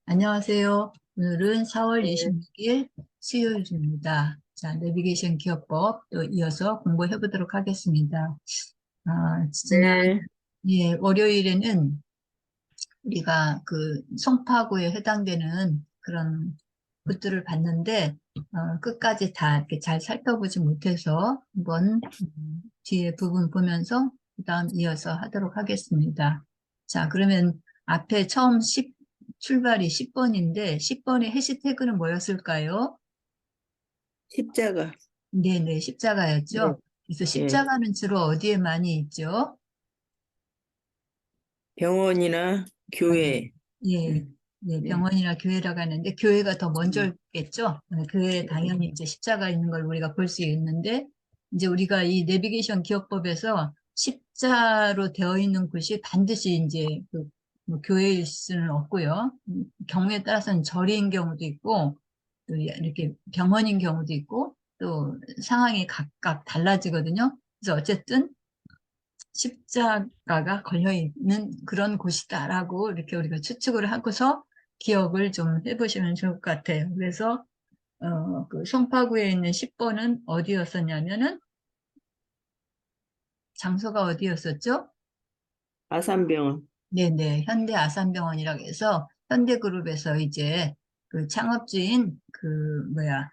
안녕하세요. 오늘은 4월 네, 26일 수요일입니다. 자, 내비게이션 기업법 또 이어서 공부해 보도록 하겠습니다. 지난, 네, 월요일에는 우리가 그 송파구에 해당되는 그런 것들을 봤는데, 끝까지 다 이렇게 잘 살펴보지 못해서 한번 뒤에 부분 보면서 그 다음 이어서 하도록 하겠습니다. 자, 그러면 앞에 처음 출발이 10번인데, 10번의 해시태그는 뭐였을까요? 십자가. 네네, 네, 십자가였죠. 그래서 예. 십자가는 주로 어디에 많이 있죠? 병원이나 교회. 예, 음, 예, 네, 병원이나 교회라고 하는데, 교회가 더 음, 먼저겠죠? 교회에 네. 당연히 이제 십자가 있는 걸 우리가 볼 수 있는데, 이제 우리가 이 내비게이션 기업법에서 십자로 되어 있는 곳이 반드시 이제 뭐 교회일 수는 없고요. 경우에 따라서는 절인 경우도 있고, 또 이렇게 병원인 경우도 있고, 또 상황이 각각 달라지거든요. 그래서 어쨌든 십자가가 걸려 있는 그런 곳이다라고 이렇게 우리가 추측을 하고서 기억을 좀 해보시면 좋을 것 같아요. 그래서 그 송파구에 있는 10번은 어디였었냐면은 장소가 어디였었죠? 아산병원. 네네, 현대 아산병원이라고 해서 현대그룹에서 이제 그 창업주인 그 뭐야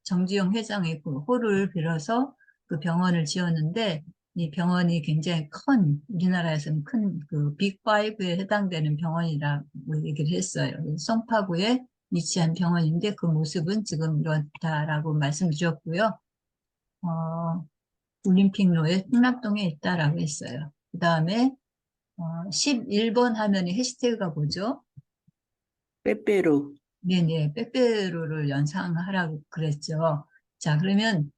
정주영 회장의 그 호를 빌어서 그 병원을 지었는데 이 병원이 굉장히 큰 우리나라에서는 큰 그 빅5에 해당되는 병원이라고 얘기를 했어요. 송파구에 위치한 병원인데 그 모습은 지금 이렇다라고 말씀드렸고요. 어, 올림픽로에 풍납동에 있다라고 했어요. 그 다음에 11번 하면이 해시태그가 뭐죠? 빼빼로. 네네, 빼빼로를 연상하라고 그랬죠. 자, 그러면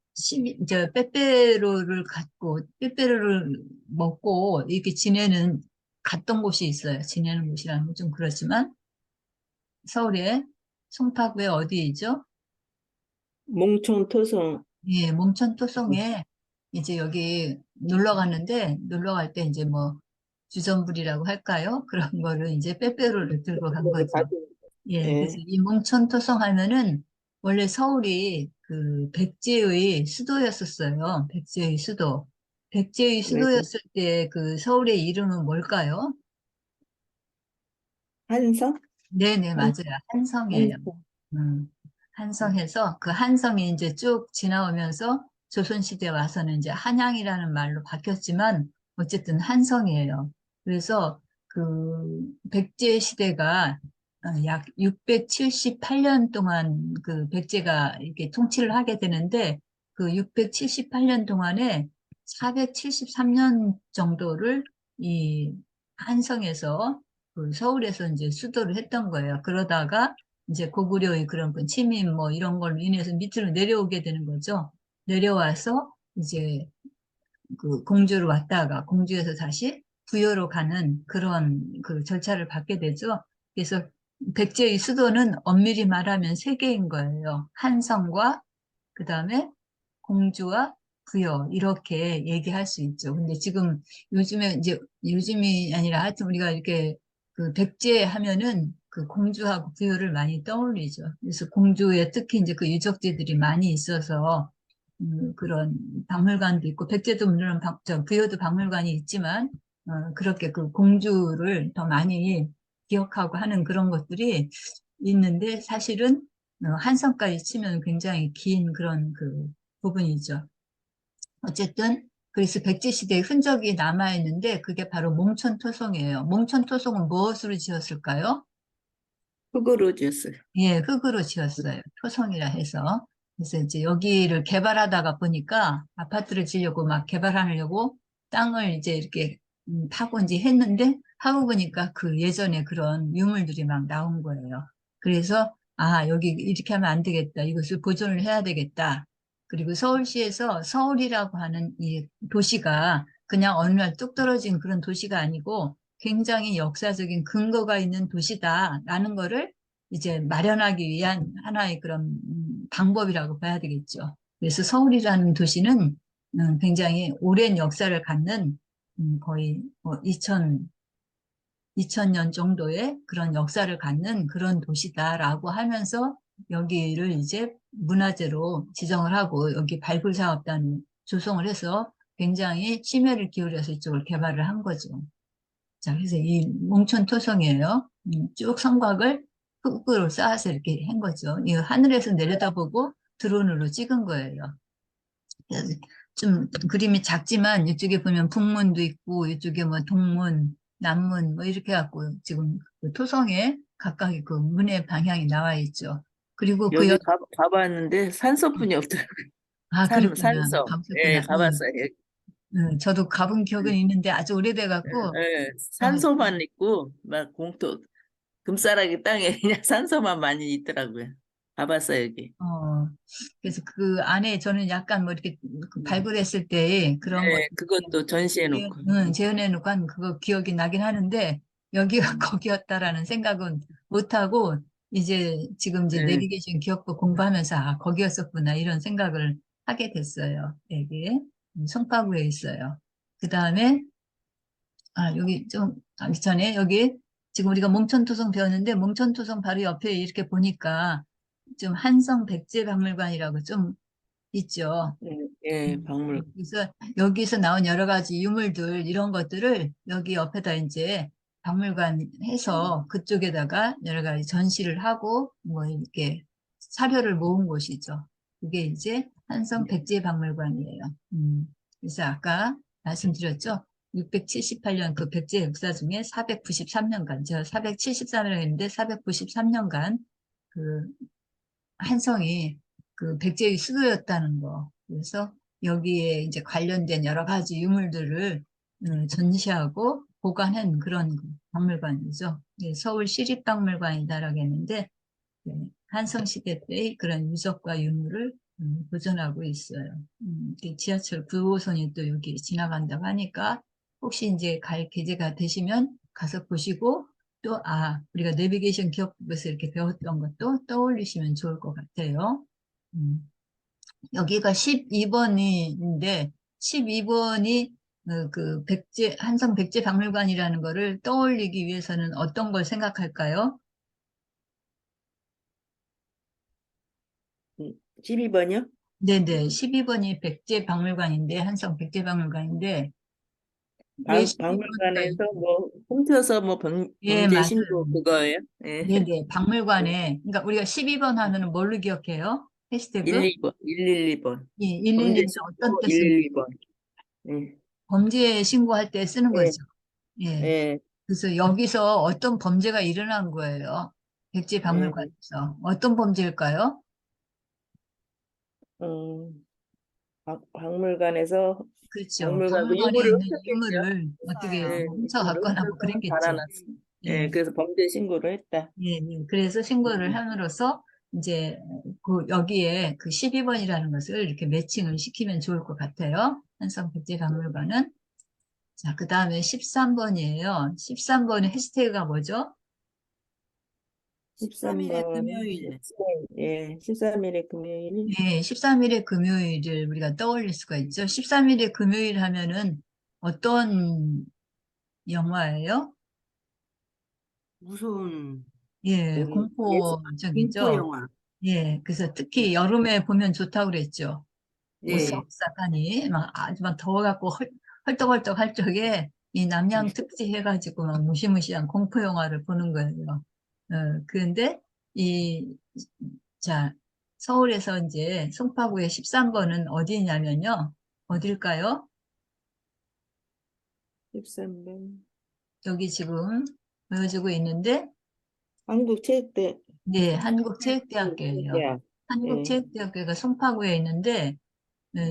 빼빼로를 갖고, 빼빼로를 먹고 이렇게 지내는, 갔던 곳이 있어요. 지내는 곳이라는 건 좀 그렇지만, 서울의 송파구에 어디이죠? 몽촌토성. 예, 몽천토성에 이제 여기 놀러 갔는데, 놀러 갈 때 이제 뭐, 주전부리라고 할까요? 그런 거를 이제 빼빼로를 들고 간 거죠. 예, 그래서 예, 이 몽천토성 하면은 원래 서울이 그 백제의 수도였었어요. 백제의 수도. 백제의 왜, 수도였을 때 그 서울의 이름은 뭘까요? 한성? 네네, 한, 맞아요. 한성이에요. 한성. 한성해서 그 한성이 이제 쭉 지나오면서 조선시대 와서는 이제 한양이라는 말로 바뀌었지만 어쨌든 한성이에요. 그래서 그 백제 시대가 약 678년 동안 그 백제가 이렇게 통치를 하게 되는데 그 678년 동안에 473년 정도를 이 한성에서 그 서울에서 이제 수도를 했던 거예요. 그러다가 이제 고구려의 그런 그 침입 뭐 이런 걸로 인해서 밑으로 내려오게 되는 거죠. 내려와서 이제 그 공주로 왔다가 공주에서 다시 부여로 가는 그런 그 절차를 받게 되죠. 그래서 백제의 수도는 엄밀히 말하면 세 개인 거예요. 한성과 그다음에 공주와 부여 이렇게 얘기할 수 있죠. 근데 지금 요즘에 이제 요즘이 아니라 하여튼 우리가 이렇게 그 백제 하면은 그 공주하고 부여를 많이 떠올리죠. 그래서 공주에 특히 이제 그 유적지들이 많이 있어서 그런 박물관도 있고 백제도 물론 부여도 박물관이 있지만 그렇게 그 공주를 더 많이 기억하고 하는 그런 것들이 있는데 사실은 한성까지 치면 굉장히 긴 그런 그 부분이죠. 어쨌든 그래서 백제시대의 흔적이 남아있는데 그게 바로 몽천토성이에요. 몽천토성은 무엇으로 지었을까요? 흙으로 졌어요. 예, 흙으로 지었어요. 토성이라 해서. 그래서 이제 여기를 개발하다가 보니까 아파트를 지려고 막 개발하려고 땅을 이제 이렇게 파고 이제 했는데 하고 보니까 그 예전에 그런 유물들이 막 나온 거예요. 그래서 아, 여기 이렇게 하면 안 되겠다. 이것을 보존을 해야 되겠다. 그리고 서울시에서 서울이라고 하는 이 도시가 그냥 어느 날 뚝 떨어진 그런 도시가 아니고 굉장히 역사적인 근거가 있는 도시다라는 거를 이제 마련하기 위한 하나의 그런 방법이라고 봐야 되겠죠. 그래서 서울이라는 도시는 굉장히 오랜 역사를 갖는 거의 뭐 2000년 정도의 그런 역사를 갖는 그런 도시다라고 하면서 여기를 이제 문화재로 지정을 하고 여기 발굴사업단 조성을 해서 굉장히 심혈을 기울여서 이쪽을 개발을 한 거죠. 자, 그래서 이 몽촌 토성이에요. 쭉 성곽을 흙으로 쌓아서 이렇게 한 거죠. 이 하늘에서 내려다보고 드론으로 찍은 거예요. 그래서 좀 그림이 작지만 이쪽에 보면 북문도 있고 이쪽에 뭐 동문, 남문 뭐 이렇게 갖고 지금 그 토성에 각각의 그 문의 방향이 나와 있죠. 그리고 그 여기 가봤는데 산소뿐이 없더라고요. 아, 그랬구나. 산소. 예, 가보셨구나. 응, 가봤어요. 여기. 응. 저도 가본 기억은 있는데 아주 오래돼 예, 갖고 예, 아, 산소만 있고 막 공터 금싸라기 땅에 그냥 산소만 많이 있더라고요. 가봤어요, 여기. 어, 그래서 그 안에 저는 약간 뭐 이렇게 그 발굴했을 때 그런 것 예, 그것도 전시해 놓고. 재현해 놓고 한 그거 기억이 나긴 하는데 여기가 거기였다라는 생각은 못 하고 이제 지금 이제 예. 내비게이션 기억부 공부하면서 아, 거기였었구나 이런 생각을 하게 됐어요. 여기 송파구에 있어요. 그 다음에 아, 여기 좀 가기 전에 여기 지금 우리가 몽천토성 배웠는데 몽천토성 바로 옆에 이렇게 보니까 좀 한성 백제박물관이라고 좀 있죠. 예, 예, 박물. 그래서 여기서 나온 여러 가지 유물들 이런 것들을 여기 옆에다 이제 박물관 해서 그쪽에다가 여러 가지 전시를 하고 뭐 이렇게 사료를 모은 곳이죠. 그게 이제 한성 백제박물관이에요. 그래서 아까 말씀드렸죠. 678년 그 백제 역사 중에 493년간, 제가 473이라고 했는데 493년간 그 한성이 그 백제의 수도였다는 거. 그래서 여기에 이제 관련된 여러 가지 유물들을 전시하고 보관한 그런 박물관이죠. 예, 서울 시립박물관이다라고 했는데 네, 한성시대 때의 그런 유적과 유물을 보존하고 있어요. 이 지하철 9호선이 또 여기 지나간다고 하니까 혹시 이제 갈 계제가 되시면 가서 보시고 또, 아, 우리가 내비게이션 기억부에서 이렇게 배웠던 것도 떠올리시면 좋을 것 같아요. 음, 여기가 12번인데 12번이 그 백제, 한성 백제 박물관이라는 거를 떠올리기 위해서는 어떤 걸 생각할까요? 12번이요? 네네, 12번이 백제박물관인데, 한성 백제박물관인데, 왜 12번일까? 박물관에서 뭐 훔쳐서 뭐 예, 범죄 맞아요. 신고 그거예요? 예. 네네, 박물관에, 그러니까 우리가 12번 하면은 뭘로 기억해요? 해시태그? 112번, 112번. 예, 범죄 112는 어떤 신고 뜻입니까? 112번. 예. 범죄 신고할 때 쓰는 예. 거죠. 예. 예. 그래서 여기서 어떤 범죄가 일어난 거예요. 예. 백제박물관에서. 어떤 범죄일까요? 음, 박물관에서 그렇죠. 박물관 그 박물관에 유물을 있는 훔쳤겠죠? 유물을 어떻게 예, 뭐 유물을 훔쳐갔거나 뭐 훔쳐서 그랬겠죠. 달아났어. 예, 예. 그래서 범죄 신고를 했다. 예, 예. 그래서 신고를 음. 함으로써 이제 그 여기에 그 12번이라는 것을 이렇게 매칭을 시키면 좋을 것 같아요. 한성백제박물관은. 자, 그 다음에 13번이에요. 13번의 해시태그가 뭐죠? 13일의 13번은 금요일. 예, 13일의 금요일. 예, 13일의 금요일을 우리가 떠올릴 수가 있죠. 13일의 금요일 하면은 어떤 영화예요? 무서운 예, 예수, 공포 공포적이죠. 영화. 예, 그래서 특히 여름에 보면 좋다고 그랬죠. 네. 오싹오싹하니 막 아주 막 더워갖고 헐떡헐떡 할 적에 이 남양 특집 해가지고 막 무시무시한 공포 영화를 보는 거예요. 그런데 이 자 서울에서 이제 송파구의 13번은 어디냐면요. 어딜까요? 13번. 여기 지금 보여주고 있는데 한국체육대 네, 네. 한국체육대학교예요. 대학. 예. 한국체육대학교가 송파구에 있는데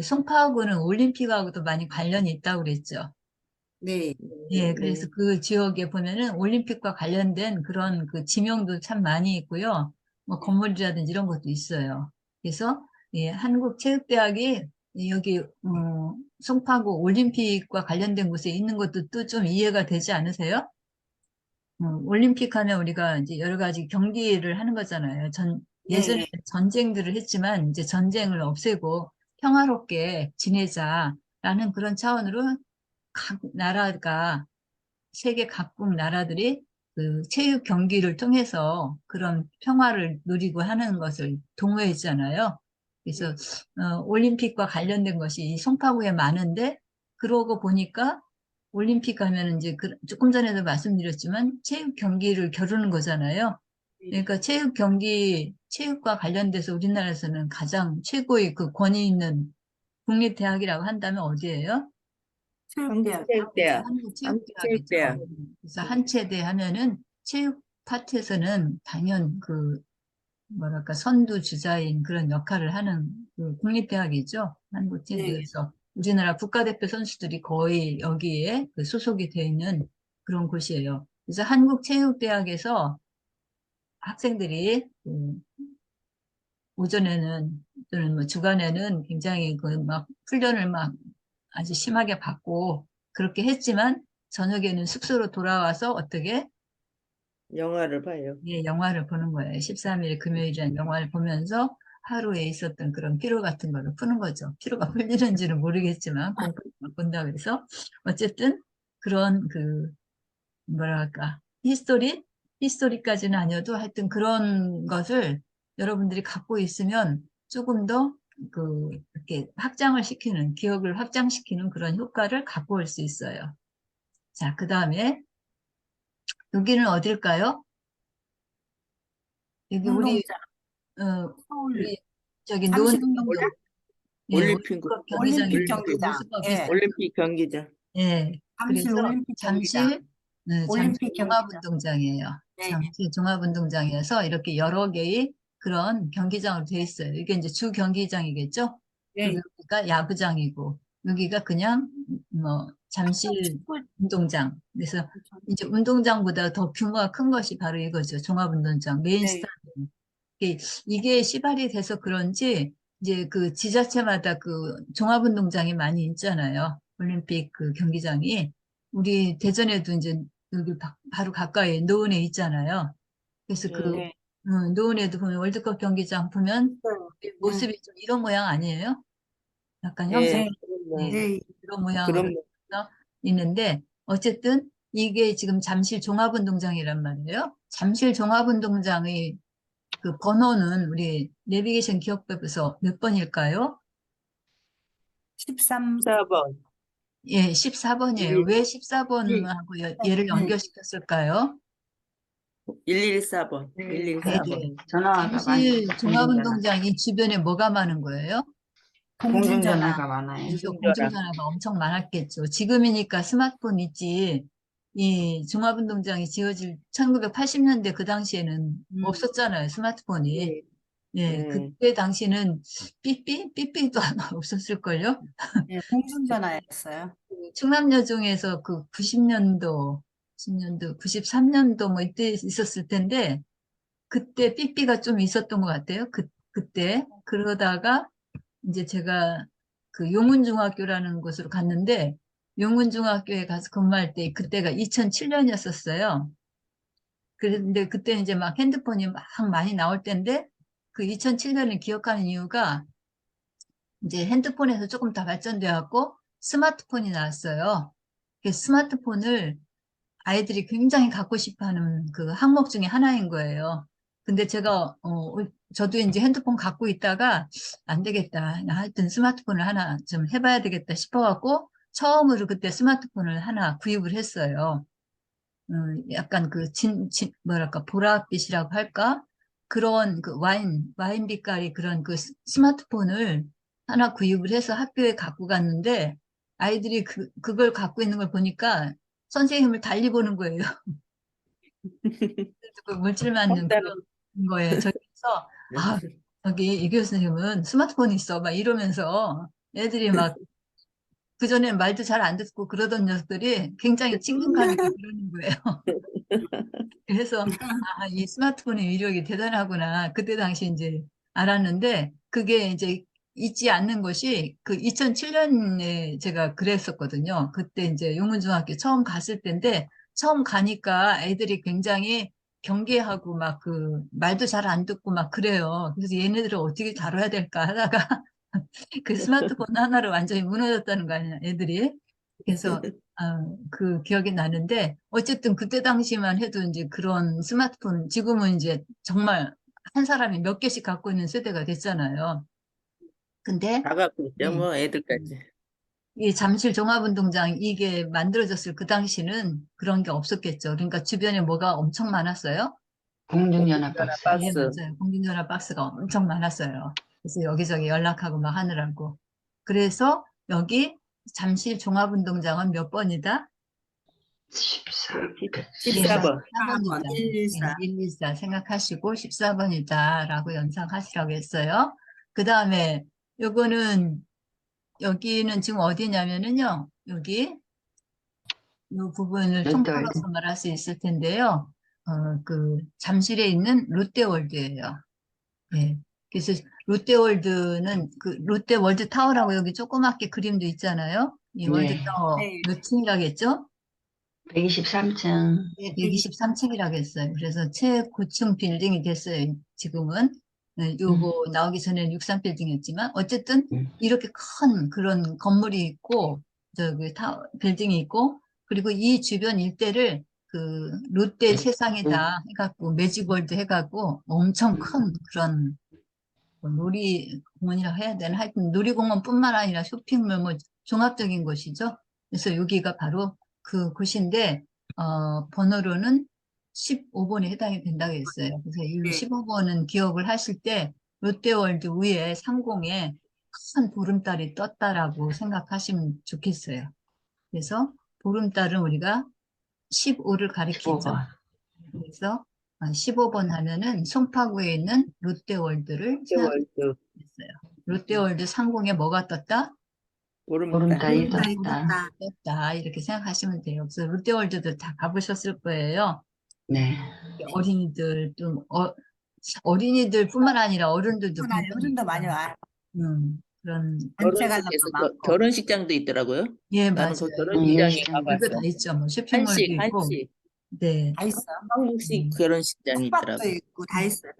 송파구는 올림픽하고도 많이 관련이 있다고 그랬죠. 네. 예, 그래서 네. 그 지역에 보면은 올림픽과 관련된 그런 그 지명도 참 많이 있고요. 뭐 네. 건물이라든지 이런 것도 있어요. 그래서 예, 한국체육대학이 여기 송파구 올림픽과 관련된 곳에 있는 것도 또 좀 이해가 되지 않으세요? 올림픽 하면 우리가 이제 여러 가지 경기를 하는 거잖아요. 예전에 네. 전쟁들을 했지만 이제 전쟁을 없애고 평화롭게 지내자라는 그런 차원으로 각 나라가 세계 각국 나라들이 그 체육 경기를 통해서 그런 평화를 누리고 하는 것을 동호회잖아요. 그래서 올림픽과 관련된 것이 이 송파구에 많은데 그러고 보니까 올림픽 가면 이제 조금 전에도 말씀드렸지만 체육 경기를 겨루는 거잖아요. 그러니까 체육과 관련돼서 우리나라에서는 가장 최고의 그 권위 있는 국립대학이라고 한다면 어디예요? 체육대학. 한국체육대학. 한국체육대학이죠. 한국체육대학. 그래서 한체대 하면은 체육 파트에서는 당연 그 뭐랄까 선두주자인 그런 역할을 하는 그 국립대학이죠. 한국체육대. 네. 그래서 우리나라 국가대표 선수들이 거의 여기에 그 소속이 되어 있는 그런 곳이에요. 그래서 한국체육대학에서 학생들이 오전에는 또는 뭐 주간에는 굉장히 그 막 훈련을 막 아주 심하게 받고 그렇게 했지만 저녁에는 숙소로 돌아와서 어떻게 영화를 봐요. 예, 영화를 보는 거예요. 13일 금요일이라는 영화를 보면서 하루에 있었던 그런 피로 같은 거를 푸는 거죠. 피로가 풀리는지는 모르겠지만 공부를 본다고 해서 어쨌든 그런 그 뭐랄까 히스토리까지는 아니어도 하여튼 그런 것을 여러분들이 갖고 있으면 조금 더 그 이렇게 확장을 시키는 기억을 확장시키는 그런 효과를 갖고 올 수 있어요. 자, 그 다음에 여기는 어딜까요? 여기 운동장. 서울 우리 저기 잠실운동장. 노은운동 예, 올림픽, 월드컵 경기장이 올림픽 그 경기장. 모습과 예. 비슷 올림픽 경기장. 예, 잠실 그래서 올림픽 잠실 경기장. 잠실 올림픽 경기장. 종합운동장이에요. 네. 잠실 종합운동장이어서 이렇게 여러 개의 그런 경기장으로 되어 있어요. 이게 이제 주 경기장이겠죠? 네. 여기가 야구장이고 여기가 그냥 뭐 잠실 운동장. 그래서 이제 운동장보다 더 규모가 큰 것이 바로 이거죠. 종합운동장 메인 네. 스타디움. 이게 시발이 돼서 그런지 이제 그 지자체마다 그 종합운동장이 많이 있잖아요. 올림픽 그 경기장이 우리 대전에도 이제 여기 바로 가까이에 노원에 있잖아요. 그래서 그 네. 노원에도 보면 월드컵 경기장 보면 네. 모습이 좀 이런 모양 아니에요? 약간 형상 예, 네, 네. 그런 모양으로 그럼 해서 있는데 어쨌든 이게 지금 잠실 종합운동장이란 말이에요. 잠실 종합운동장의 그 번호는 우리 내비게이션 기억법에서 몇 번일까요? 13. 4번. 예, 14번이에요. 왜 14번하고 얘를 네. 연결시켰을까요? 114번. 네. 114번. 네. 전화가 많이 잠실 공중전화. 종합운동장 이 주변에 뭐가 많은 거예요? 공중전화가 많아요. 그래서 공중전화. 공중전화가 엄청 많았겠죠. 지금이니까 스마트폰 있지. 이 종합운동장이 지어질 1980년대 그 당시에는 없었잖아요. 스마트폰이. 네. 예, 네. 그때 당시는 삐삐도 하나 없었을걸요? 네. 공중전화였어요. 충남여중에서 그 90년도, 93년도 뭐 이때 있었을 텐데, 그때 삐삐가 좀 있었던 것 같아요. 그때. 그러다가 이제 제가 그 용운중학교라는 곳으로 갔는데, 용운중학교에 가서 근무할 때 그때가 2007년이었었어요. 그런데 그때 이제 막 핸드폰이 막 많이 나올 때인데, 그 2007년을 기억하는 이유가 이제 핸드폰에서 조금 더 발전돼 갖고 스마트폰이 나왔어요. 그 스마트폰을 아이들이 굉장히 갖고 싶어 하는 그 항목 중에 하나인 거예요. 근데 제가, 저도 이제 핸드폰 갖고 있다가 안 되겠다. 나 하여튼 스마트폰을 하나 좀 해봐야 되겠다 싶어갖고 처음으로 그때 스마트폰을 하나 구입을 했어요. 약간 그 뭐랄까, 보랏빛이라고 할까? 그런 그 와인 빛깔이 그런 그 스마트폰을 하나 구입을 해서 학교에 갖고 갔는데 아이들이 그걸 갖고 있는 걸 보니까 선생님을 달리 보는 거예요. 그 물질 맞는 따로. 그런 거예요. 저기서, 아, 저기 이 교수님은 스마트폰이 있어. 막 이러면서 애들이 막 그전엔 말도 잘 안 듣고 그러던 녀석들이 굉장히 친근감있게 그러는 거예요. 그래서 이 스마트폰의 위력이 대단하구나. 그때 당시 이제 알았는데 그게 이제 잊지 않는 것이 그 2007년에 제가 그랬었거든요. 그때 이제 용문중학교 처음 갔을 때인데 처음 가니까 애들이 굉장히 경계하고 막 그 말도 잘 안 듣고 막 그래요. 그래서 얘네들을 어떻게 다뤄야 될까 하다가 그 스마트폰 하나로 완전히 무너졌다는 거 아니야, 애들이. 그래서 그 기억이 나는데, 어쨌든 그때 당시만 해도 이제 그런 스마트폰, 지금은 이제 정말 한 사람이 몇 개씩 갖고 있는 세대가 됐잖아요. 근데, 다 갖고 있죠, 네. 뭐 애들까지. 이 잠실 종합운동장 이게 만들어졌을 그 당시는 그런 게 없었겠죠. 그러니까 주변에 뭐가 엄청 많았어요. 공중전화 박스. 예, 박스. 맞아요. 공중전화 박스가 엄청 많았어요. 그래서 여기저기 연락하고 막 하느라고. 그래서 여기 잠실 종합운동장은 몇 번이다? 14. 14번. 14번이다. 114. 114 생각하시고 14번이다라고 연상하시라고 했어요. 그 다음에 요거는 여기는 지금 어디냐면은요. 여기 이 부분을 통틀어서 롯데월드. 말할 수 있을 텐데요. 그 잠실에 있는 롯데월드예요. 예. 그래서 롯데월드는 그 롯데월드 타워라고 여기 조그맣게 그림도 있잖아요. 이 월드 네. 타워 네. 몇 층이라겠죠? 123층. 네, 123층이라고 했어요. 그래서 최고층 빌딩이 됐어요. 지금은. 네, 요거 나오기 전에는 63빌딩이었지만 어쨌든 음. 이렇게 큰 그런 건물이 있고 저기 빌딩이 있고 그리고 이 주변 일대를 그 롯데 세상이다 해갖고 매직월드 해갖고 엄청 큰 그런 뭐 놀이공원이라고 해야 되나? 하여튼 놀이공원뿐만 아니라 쇼핑몰 뭐 종합적인 곳이죠. 그래서 여기가 바로 그 곳인데 번호로는 15번에 해당이 된다고 했어요. 그래서 이 네. 15번은 기억을 하실 때 롯데월드 위에 상공에 큰 보름달이 떴다라고 생각하시면 좋겠어요. 그래서 보름달은 우리가 15를 가리키죠. 15번. 그래서 15번 하면은 송파구에 있는 롯데월드를 월드 생각했어요. 롯데월드 상공에 뭐가 떴다? 보름달. 보름달이 보름달이 떴다. 떴다. 이렇게 생각하시면 돼요. 그래서 롯데월드도 다 가보셨을 거예요. 네. 어린이들, 또, 어린이들뿐만 아니라 어른들도 그러나 굉장히 요즘도 많이 와요. 그런, 단체 관람도 결혼식에서 많고. 결혼식장도 있더라고요. 예, 나는 맞아요. 그 결혼식장에 결혼식장. 별거 가봤어. 다 있죠. 뭐 쇼핑몰도 한식, 있고, 한식. 네. 다 있어요. 한국식 결혼식장이 숙박도 있더라고. 있고 다 있어요.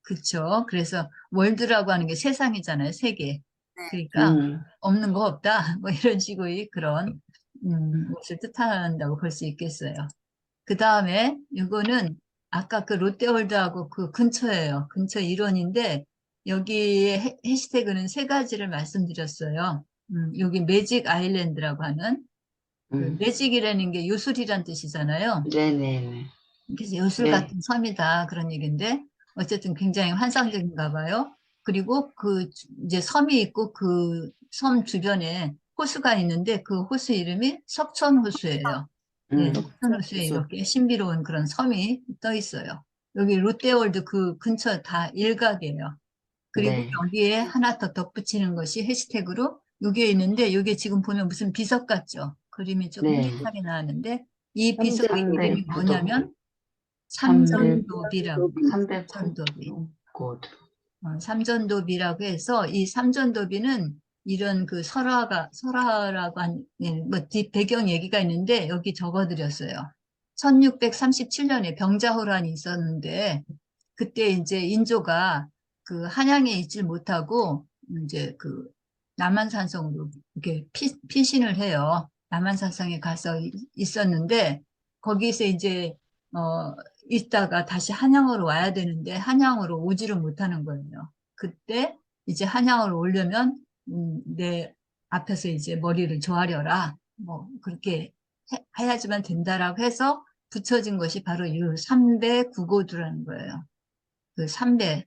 그쵸. 그래서 월드라고 하는 게 세상이잖아요. 세계. 네. 그러니까 음. 없는 거 없다. 뭐 이런 식의 그런 것을 뜻한다고 볼 수 있겠어요. 그 다음에 이거는 아까 그 롯데월드하고 그 근처예요. 근처 일원인데 여기에 해시태그는 세 가지를 말씀드렸어요. 여기 매직 아일랜드라고 하는 그 매직이라는 게 요술이란 뜻이잖아요. 네네네. 그래서 요술 네. 같은 섬이다 그런 얘기인데 어쨌든 굉장히 환상적인가 봐요. 그리고 그 이제 섬이 있고 그 섬 주변에 호수가 있는데 그 호수 이름이 석천호수예요. 네, 석천호수에 호수. 이렇게 신비로운 그런 섬이 떠 있어요. 여기 롯데월드 그 근처 다 일각이에요. 그리고 네. 여기에 하나 더 덧붙이는 것이 해시태그로 여기에 있는데 여기에 지금 보면 무슨 비석 같죠? 그림이 조금 네. 희미하게 나왔는데 이 비석의 삼백 이름이 구도. 뭐냐면 300. 삼전도비라고 300. 삼전도비. 곳. 삼전도비라고 해서 이 삼전도비는 이런 그 설화라고 한, 예, 뭐, 뒷 배경 얘기가 있는데 여기 적어드렸어요. 1637년에 병자호란이 있었는데 그때 이제 인조가 그 한양에 있질 못하고 이제 그 남한산성으로 이렇게 피신을 해요. 남한산성에 가서 있었는데 거기서 이제 있다가 다시 한양으로 와야 되는데 한양으로 오지를 못하는 거예요. 그때 이제 한양으로 오려면 내 앞에서 이제 머리를 조아려라. 뭐 그렇게 해야지만 된다라고 해서 붙여진 것이 바로 이 삼배 구고두라는 거예요. 그 삼배,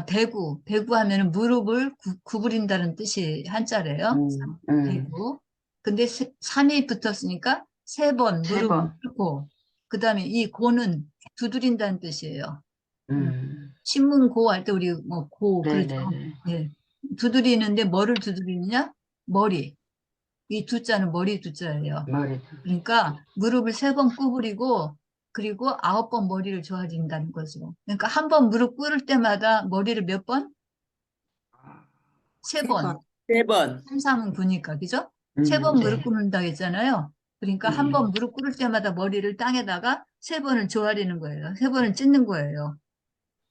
배구 하면은 무릎을 구부린다는 뜻이 한자래요. 배구. 근데 3이 붙었으니까 세 번 세 무릎을 번. 꿇고, 그 다음에 이 고는 두드린다는 뜻이에요. 신문고 할 때 우리 뭐 고, 그렇죠. 네네네. 예. 두드리는데 뭐를 두드리느냐? 머리. 이 두자는 머리 두자예요. 머리. 그러니까 무릎을 3번 구부리고 그리고 9번 머리를 조아린다는 거죠. 그러니까 한 번 무릎 꿇을 때마다 머리를 몇 번? 3번. 3번. 3, 3은 9니까, 그죠? 3번 네. 무릎 꿇는다고 했잖아요. 그러니까 한 번 무릎 꿇을 때마다 머리를 땅에다가 3번을 조아리는 거예요. 3번을 찢는 거예요.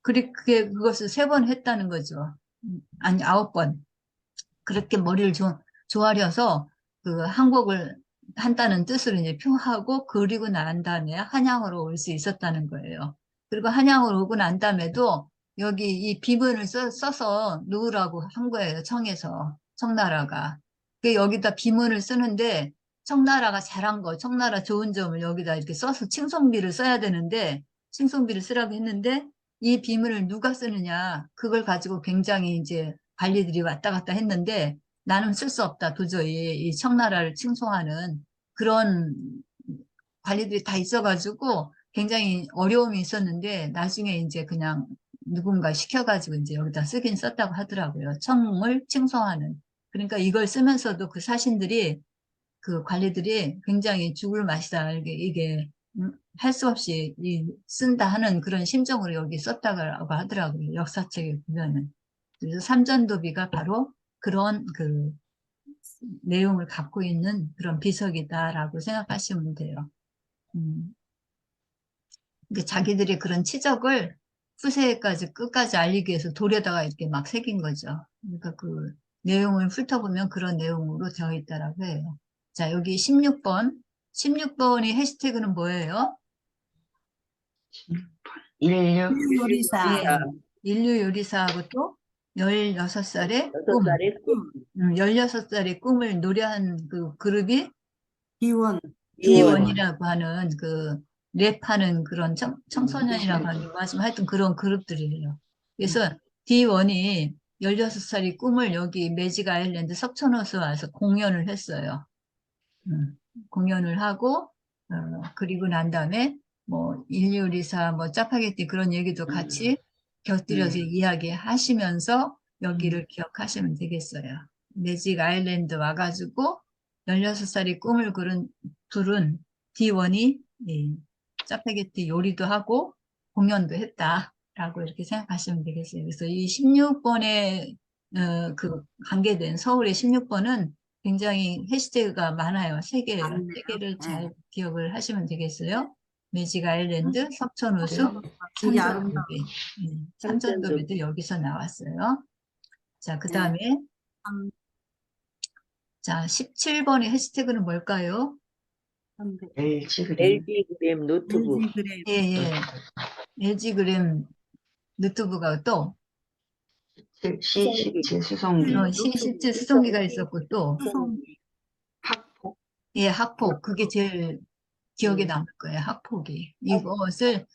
그것을 3번 했다는 거죠. 아니, 9번. 그렇게 머리를 조아려서 그 한국을 한다는 뜻으로 이제 표하고 그리고 난 다음에 한양으로 올 수 있었다는 거예요. 그리고 한양으로 오고 난 다음에도 여기 이 비문을 써서 놓으라고 한 거예요. 청에서, 청나라가. 그 여기다 비문을 쓰는데 청나라가 잘한 거, 청나라 좋은 점을 여기다 이렇게 써서 칭송비를 써야 되는데 칭송비를 쓰라고 했는데 이 비문을 누가 쓰느냐, 그걸 가지고 굉장히 이제 관리들이 왔다 갔다 했는데 나는 쓸 수 없다. 도저히 이 청나라를 칭송하는 그런 관리들이 다 있어가지고 굉장히 어려움이 있었는데 나중에 이제 그냥 누군가 시켜가지고 이제 여기다 쓰긴 썼다고 하더라고요. 청을 칭송하는. 그러니까 이걸 쓰면서도 그 사신들이 그 관리들이 굉장히 죽을 맛이다. 이게 할 수 없이 쓴다 하는 그런 심정으로 여기 썼다고 하더라고요. 역사책에 보면은. 그래서 삼전도비가 바로 그런 그 내용을 갖고 있는 그런 비석이다라고 생각하시면 돼요. 근데 자기들이 그런 치적을 후세까지 끝까지 알리기 위해서 돌에다가 이렇게 막 새긴 거죠. 그러니까 그 내용을 훑어보면 그런 내용으로 되어 있다라고 해요. 자, 여기 16번. 16번이 해시태그는 뭐예요? 16. 요리사. 예, 인류 요리사하고 또 16살의 꿈. 6살의 꿈. 16살의 꿈을 노래한 그 그룹이 기원. D1이라고 하는 그 랩하는 그런 청소년이라고 하는 거 하지만 하여튼 그런 그룹들이에요. 그래서 D1이 16살의 꿈을 여기 매직 아일랜드 석촌호수에 와서 공연을 했어요. 공연을 하고 그리고 난 다음에 뭐 인류리사 뭐 짜파게티 그런 얘기도 같이 곁들여서 이야기하시면서 여기를 기억하시면 되겠어요. 매직 아일랜드 와가지고 16살이 꿈을 부른 D1이 짜파게티 요리도 하고 공연도 했다라고 이렇게 생각하시면 되겠어요. 그래서 이 16번에 그 관계된 서울의 16번은 굉장히 해시태그가 많아요. 세 개예요. 많네요. 세 개를 잘 네. 기억을 하시면 되겠어요. 매직 아일랜드, 석촌호수, 되게 아름다워. 삼전도배. 삼전도배도 여기서 나왔어요. 자, 그 다음에 참, 자, 17번의 해시태그는 뭘까요? LG 그림. LG 그램 노트북. LG 그래. 예, 예. LG그램 노트북하고 또 C17 수송기. C17 수송기가 있었고 또 학폭. 예, 학폭. 그게 제일 기억에 남을 거예요. 학폭이. 이것을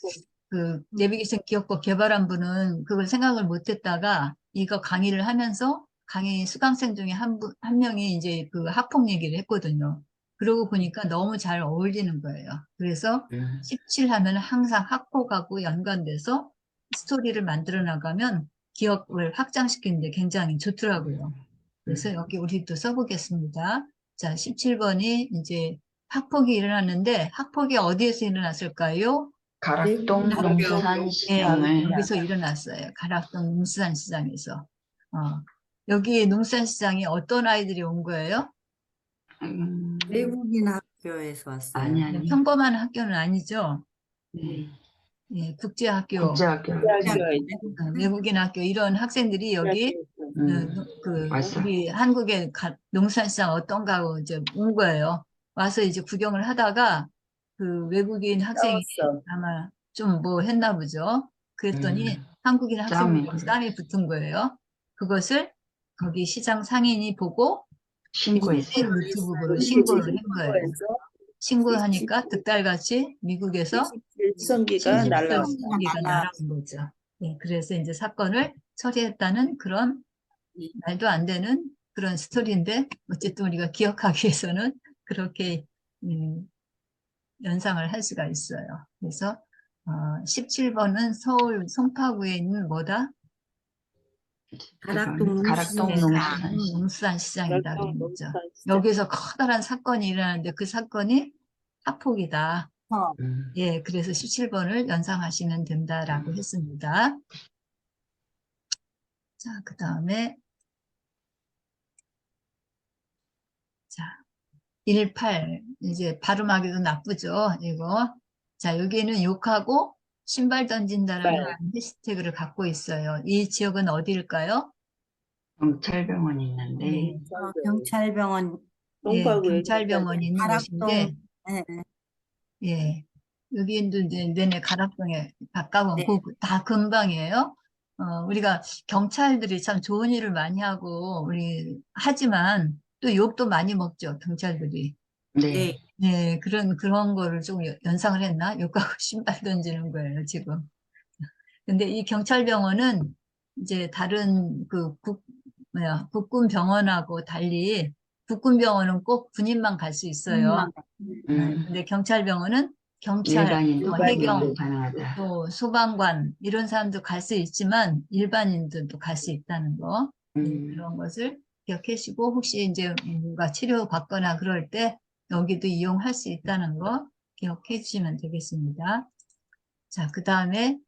그 내비게이션 기업법 개발한 분은 그걸 생각을 못 했다가 이거 강의를 하면서 강의 수강생 중에 한 명이 이제 그 학폭 얘기를 했거든요. 그러고 보니까 너무 잘 어울리는 거예요. 그래서 17 하면 항상 학폭하고 연관돼서 스토리를 만들어 나가면 기억을 확장시키는데 굉장히 좋더라고요. 그래서 여기 우리도 써보겠습니다. 자, 17번이 이제 학폭이 일어났는데 학폭이 어디에서 일어났을까요? 가락동 학교. 예, 농수산시장을 여기서 일어났어요. 가락동 농수산시장에서. 여기 농수산시장에 어떤 아이들이 온 거예요? 외국인 학교에서 왔어요. 아니. 평범한 학교는 아니죠. 네. 예, 국제학교, 국제학교. 외국인 학교 이런 학생들이 여기 왔어. 우리 한국의 농수산시장 어떤가 하고 이제 온 거예요. 와서 이제 구경을 하다가 그 외국인 학생이 싸웠어. 아마 좀 뭐 했나 보죠. 그랬더니 한국인 학생들하고 싸움이 붙은 거예요. 그것을 거기 시장 상인이 보고 신고했어. 노트북으로 신고를 한 거예요. 신고하니까 득달같이 미국에서 27 수송기가 날라왔어. 수송기가 날아온 거죠. 네, 그래서 이제 사건을 처리했다는 그런 말도 안 되는 그런 스토리인데 어쨌든 우리가 기억하기 위해서는 그렇게 연상을 할 수가 있어요. 그래서 17번은 서울 송파구에 있는 뭐다? 가락동 가락동 농수산시장. 농수산시장이다. 그랬죠. 여기서 커다란 사건이 일어나는데 그 사건이 학폭이다. 예, 그래서 17번을 연상하시면 된다라고 했습니다. 자, 그 다음에 자, 18 이제 발음하기도 나쁘죠. 이거. 자, 여기는 욕하고 신발 던진다라는 해시태그를 갖고 있어요. 이 지역은 어디일까요? 경찰병원이 있는데 네. 경찰병원 예, 송파구 경찰병원이 있는 가락동. 곳인데, 네. 예, 여기도 이제 내내 가락동에 가까운 네. 다 근방이에요. 우리가 경찰들이 참 좋은 일을 많이 하고, 우리, 하지만 또 욕도 많이 먹죠, 경찰들이. 네. 네, 그런 거를 좀 연상을 했나? 욕하고 신발 던지는 거예요, 지금. 근데 이 경찰병원은 이제 다른 국군 병원하고 달리 국군 병원은 꼭 군인만 갈 수 있어요. 근데 경찰병원은 경찰, 일반인도 해경, 가능하다. 또 소방관 이런 사람도 갈 수 있지만 일반인들도 갈 수 있다는 거. 그런 것을 기억하시고 혹시 이제 뭔가 치료 받거나 그럴 때 여기도 이용할 수 있다는 거 기억해 주시면 되겠습니다. 자, 그 다음에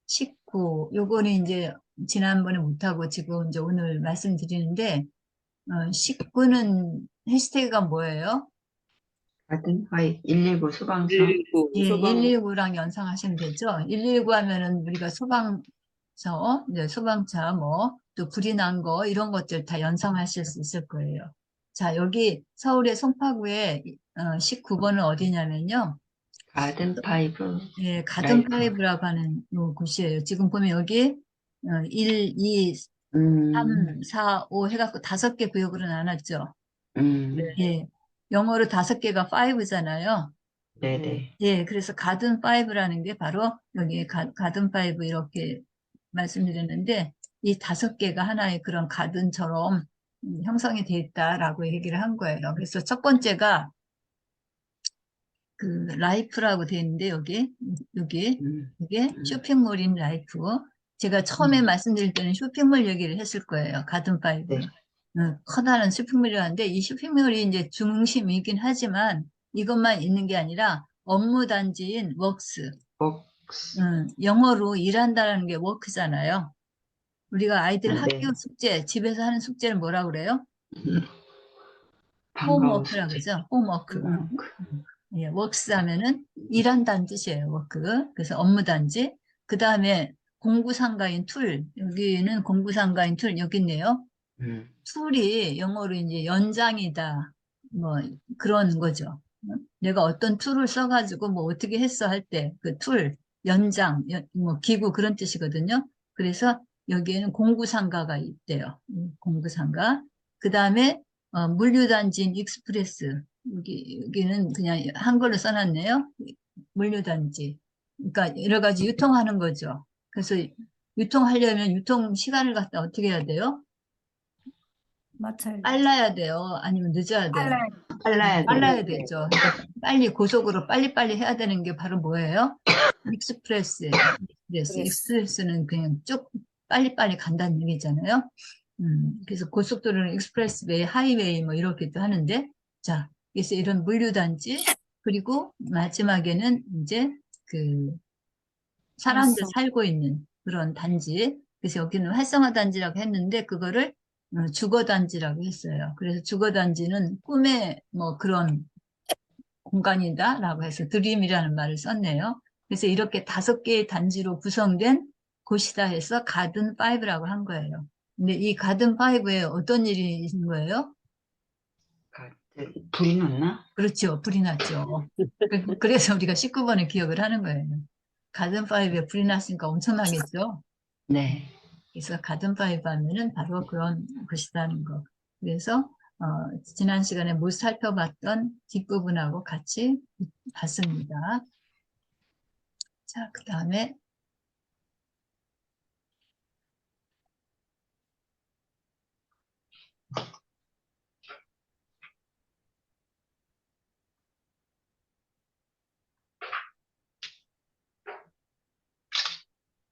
19. 요거는 이제 지난번에 못하고 지금 이제 오늘 말씀드리는데 19는 해시태그가 뭐예요? 같은 화이 119 소방서. 119 예, 소방 119랑 연상하시면 되죠. 119 하면은 우리가 소방서, 이제 소방차 뭐, 또 불이 난 거, 이런 것들 다 연상하실 수 있을 거예요. 자, 여기 서울의 송파구에 19번은 어디냐면요. 가든 파이브. 예, 라이프. 가든파이브라고 하는 곳이에요. 지금 보면 여기 1, 2, 3, 4, 5 해갖고 5개 구역으로 나눴죠. 예, 영어로 5개가 5잖아요. 네네. 예, 그래서 가든 파이브라는 게 바로 여기 가든 파이브 이렇게 말씀드렸는데 이 5개가 하나의 그런 가든처럼 형성이 돼 있다라고 얘기를 한 거예요. 그래서 첫 번째가 그 라이프라고 돼 있는데 여기 이게 쇼핑몰인 라이프. 제가 처음에 말씀드릴 때는 쇼핑몰 얘기를 했을 거예요. 가든 파이브. 네. 커다란 쇼핑몰이라는데 이 쇼핑몰이 이제 중심이긴 하지만 이것만 있는 게 아니라 업무 단지인 웍스. 복스. 영어로 일한다는 게 워크잖아요. 우리가 아이들 네. 학교 숙제, 집에서 하는 숙제를 뭐라 그래요? 반가워 홈워크라고 숙제. 그러죠. 홈워크. 예, 웍스 하면은 일한다는 뜻이에요. 워크. 그래서 업무 단지. 그 다음에 공구상가인 툴. 여기는 공구상가인 툴 여기 있네요. 툴이 영어로 이제 연장이다. 뭐 그런 거죠. 내가 어떤 툴을 써가지고 뭐 어떻게 했어 할 때 그 툴, 연장, 뭐 기구 그런 뜻이거든요. 그래서 여기에는 공구상가가 있대요. 공구상가. 그 다음에 물류단지인 익스프레스. 여기는 그냥 한글로 써놨네요. 물류단지. 그러니까 여러 가지 유통하는 거죠. 그래서 유통하려면 유통 시간을 갖다 어떻게 해야 돼요? 맞아요. 빨라야 돼요? 아니면 늦어야 돼요? 빨라야 돼. 빨라야 되죠. 그러니까 빨리 고속으로 빨리빨리 해야 되는 게 바로 뭐예요? 익스프레스. 익스프레스는 그냥 쭉 빨리빨리 간다는 얘기잖아요. 그래서 고속도로는 익스프레스웨이, 하이웨이 뭐 이렇게도 하는데, 자, 그래서 이런 물류단지, 그리고 마지막에는 이제 그 사람들 살고 있는 그런 단지. 그래서 여기는 활성화 단지라고 했는데 그거를 주거 단지라고 했어요. 그래서 주거 단지는 꿈의 뭐 그런 공간이다라고 해서 드림이라는 말을 썼네요. 그래서 이렇게 5개의 단지로 구성된 곳이다 해서 가든 파이브라고 한 거예요. 근데 이 가든 파이브에 어떤 일이 있는 거예요? 불이 났나? 그렇죠. 불이 났죠. 그래서 우리가 19번을 기억을 하는 거예요. 가든 파이브에 불이 났으니까 엄청나겠죠. 네. 그래서 가든 파이브 하면은 바로 그런 것이라는 거. 그래서 지난 시간에 못 살펴봤던 뒷부분하고 같이 봤습니다. 자, 그 다음에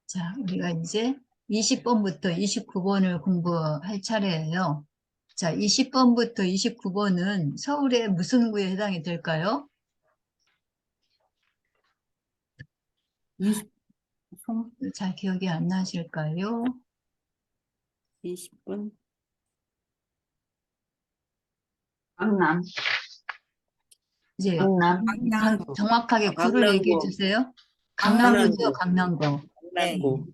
자, 우리가 이제 20번부터 29번을 공부할 차례예요. 자, 20번부터 29번은 서울의 무슨 구에 해당이 될까요? 20, 잘 기억이 안 나실까요? 20분 강남. 이제 강남. 강남구. 정확하게 구를 강남구. 얘기해 주세요. 강남구. 강남구죠, 강남구. 강남구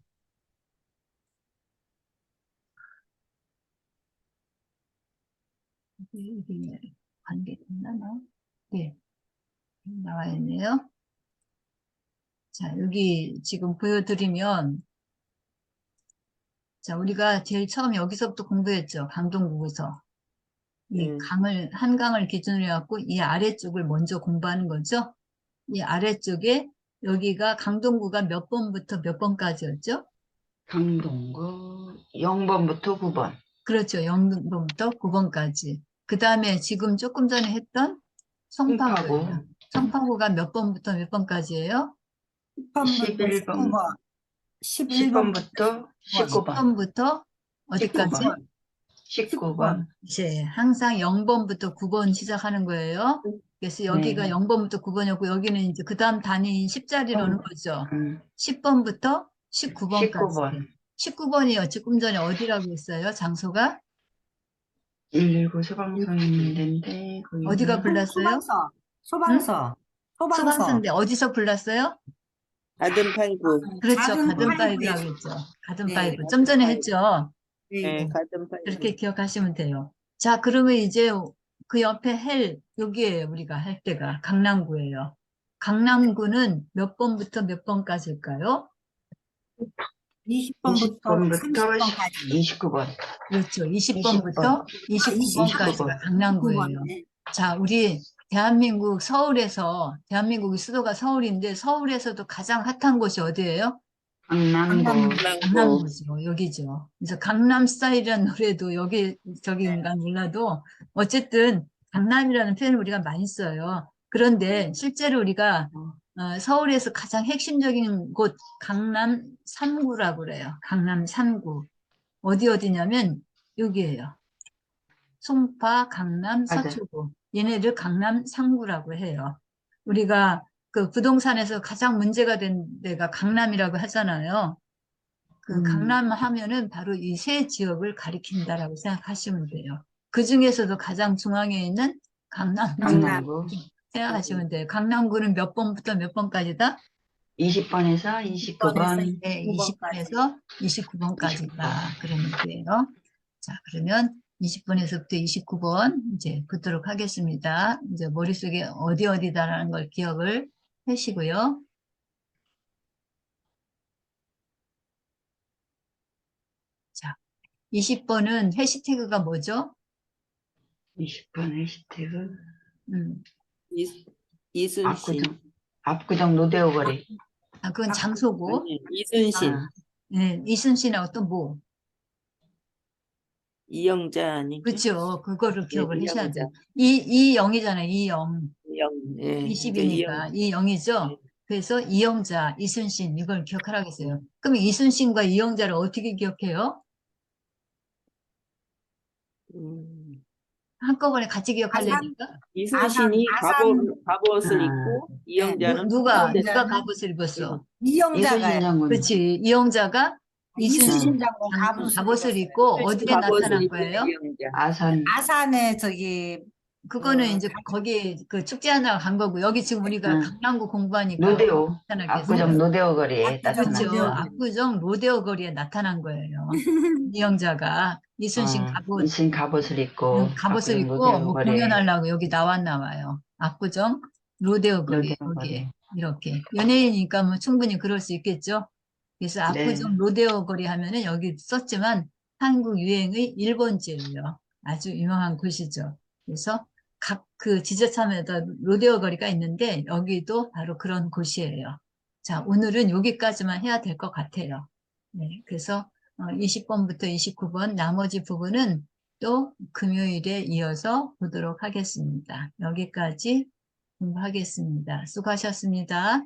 이게 관계됐나? 네, 나와 있네요. 자, 여기 지금 보여드리면, 자, 우리가 제일 처음 여기서부터 공부했죠. 강동구에서. 이 한강을 기준으로 해갖고 이 아래쪽을 먼저 공부하는 거죠. 이 아래쪽에 여기가 강동구가 몇 번부터 몇 번까지였죠? 강동구 0번부터 9번. 그렇죠. 0번부터 9번까지. 그 다음에 지금 조금 전에 했던 송파구예요. 송파구가 몇 번부터 몇 번까지예요? 10번부터 10번부터 19번. 10번부터 어디까지? 19번. 19번. 이제 항상 0번부터 9번 시작하는 거예요. 그래서 여기가 네. 0번부터 9번이었고 여기는 이제 그 다음 단위인 10자리로 오는 거죠. 10번부터 19번까지. 19번. 19번이요. 조금 전에 어디라고 했어요? 장소가? 119 소방서 있는 데인데 거기는 어디가 불났어요? 소방서. 소방서인데 어디서 불났어요? 가든파이브. 그렇죠. 가든 가든파이브라고 파이브에서. 했죠. 가든파이브. 네, 좀 전에 가든파이브. 했죠. 네, 가든파이브. 그렇게 기억하시면 돼요. 자, 그러면 이제 그 옆에 여기에요. 우리가 할 때가 강남구예요. 강남구는 몇 번부터 몇 번까지일까요? 20번부터 30번까지. 29번. 그렇죠. 20번부터 29번까지가 강남구예요. 자, 우리 대한민국 대한민국의 수도가 서울인데 서울에서도 가장 핫한 곳이 어디예요? 강남구. 강남구죠. 여기죠. 그래서 강남 스타일이라는 노래도 저기인가 몰라도 어쨌든 강남이라는 표현을 우리가 많이 써요. 그런데 실제로 우리가 서울에서 가장 핵심적인 곳 강남 3구라고 그래요. 강남 3구. 어디냐면 여기예요. 송파, 강남, 맞아요. 서초구. 얘네를 강남 3구라고 해요. 우리가 그 부동산에서 가장 문제가 된 데가 강남이라고 하잖아요. 그 강남 하면은 바로 이 세 지역을 가리킨다라고 생각하시면 돼요. 그 중에서도 가장 중앙에 있는 강남구. 생각하시면 돼요. 강남구는 몇 번부터 몇 번까지다? 20번에서 29번. 네, 20번에서 29번까지다. 그런 얘기예요. 자, 그러면 20번에서부터 29번 이제 붙도록 하겠습니다. 이제 머릿속에 어디다라는 걸 기억을 하시고요. 자, 20번은 해시태그가 뭐죠? 20번 해시태그. 이순신. 압구정 노대오 거리. 그건 장소고. 아니, 이순신. 네, 이순신하고 또 뭐? 이영자 아니죠? 그렇죠. 그거를 기억을 네, 하셔야 이영자. 돼요. 이영이잖아요. 이영. 예, 20이니까 이영이죠. 네. 그래서 이영자, 이순신 이걸 기억하라고 했어요. 그럼 이순신과 이영자를 어떻게 기억해요? 한꺼번에 같이 기억하려니까? 이순신이 갑옷을 입고 이영자는 누가 가운데서 갑옷을 입었어? 이영자가 이순신 장군. 그렇지. 이영자가 이순신 장군 갑옷을 입고 어디에 나타난 거예요? 이영자. 아산에 저기 그거는 이제 거기 그 축제하느라 간 거고 여기 지금 우리가 강남구 공부하니까 노대오. 나타나게 압구정 노대오 거리에 압구정 그렇죠. 노대오. 나타났어요. 압구정 로데오 거리에 나타난 거예요. 이영자가 이순신 갑옷 이순신 갑옷을 입고 갑옷을 압구정 입고 노대오 뭐 거리에. 공연하려고 여기 나왔나 봐요. 압구정 로데오 거리 로데오 거리. 여기에 이렇게 연예인이니까 뭐 충분히 그럴 수 있겠죠. 그래서 압구정 네. 로데오 거리 하면은 여기 썼지만 한국 유행의 일본지예요. 아주 유명한 곳이죠. 그래서 각 그 지자체마다 로데오 거리가 있는데 여기도 바로 그런 곳이에요. 자, 오늘은 여기까지만 해야 될 것 같아요. 네, 그래서 20번부터 29번 나머지 부분은 또 금요일에 이어서 보도록 하겠습니다. 여기까지 공부하겠습니다. 수고하셨습니다.